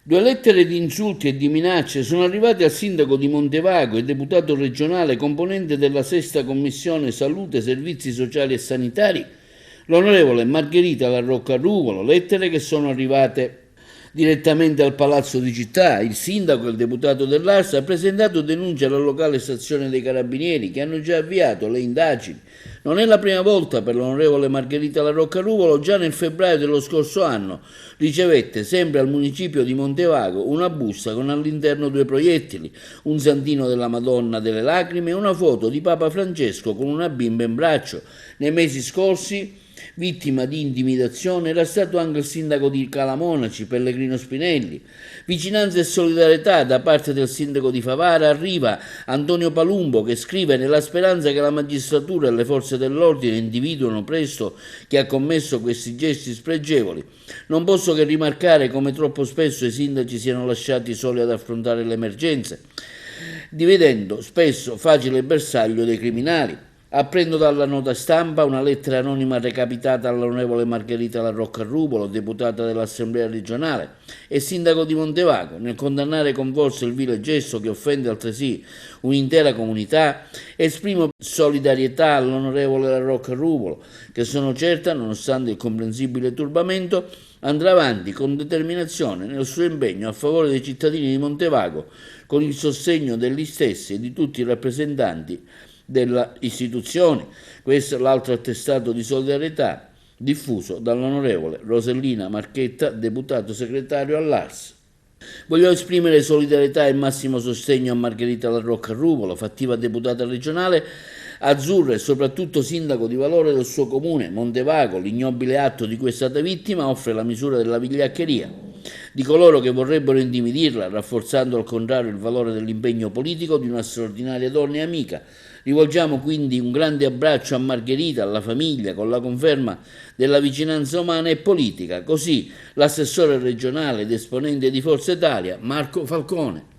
2 lettere di insulti e di minacce sono arrivate al sindaco di Montevago e deputato regionale componente della sesta commissione salute, servizi sociali e sanitari, l'onorevole Margherita La Rocca Ruvolo, lettere che sono arrivate direttamente al Palazzo di Città. Il sindaco e il deputato dell'Ars ha presentato denuncia alla locale stazione dei Carabinieri che hanno già avviato le indagini. Non è la prima volta per l'onorevole Margherita La Rocca Ruvolo, già nel febbraio dello scorso anno ricevette sempre al municipio di Montevago una busta con all'interno 2 proiettili, un santino della Madonna delle Lacrime e una foto di Papa Francesco con una bimba in braccio. Nei mesi scorsi, vittima di intimidazione, era stato anche il sindaco di Calamonaci, Pellegrino Spinelli. Vicinanza e solidarietà da parte del sindaco di Favara arriva Antonio Palumbo, che scrive nella speranza che la magistratura e le forze dell'ordine individuino presto chi ha commesso questi gesti spregevoli. Non posso che rimarcare come troppo spesso i sindaci siano lasciati soli ad affrontare le emergenze, divenendo spesso facile bersaglio dei criminali. Apprendo dalla nota stampa una lettera anonima recapitata all'onorevole Margherita La Rocca Ruvolo, deputata dell'Assemblea regionale e sindaco di Montevago. Nel condannare con forza il vile gesto che offende altresì un'intera comunità, esprimo solidarietà all'onorevole La Rocca Ruvolo, che sono certa, nonostante il comprensibile turbamento, andrà avanti con determinazione nel suo impegno a favore dei cittadini di Montevago, con il sostegno degli stessi e di tutti i rappresentanti della istituzione. Questo è l'altro attestato di solidarietà diffuso dall'onorevole Rosellina Marchetta, deputato segretario all'Ars. Voglio esprimere solidarietà e massimo sostegno a Margherita La Rocca Ruvolo, fattiva deputata regionale, azzurra e soprattutto sindaco di valore del suo comune, Montevago. L'ignobile atto di cui è stata vittima offre la misura della vigliaccheria di coloro che vorrebbero intimidirla, rafforzando al contrario il valore dell'impegno politico di una straordinaria donna e amica. Rivolgiamo quindi un grande abbraccio a Margherita, alla famiglia, con la conferma della vicinanza umana e politica. Così l'assessore regionale ed esponente di Forza Italia, Marco Falcone.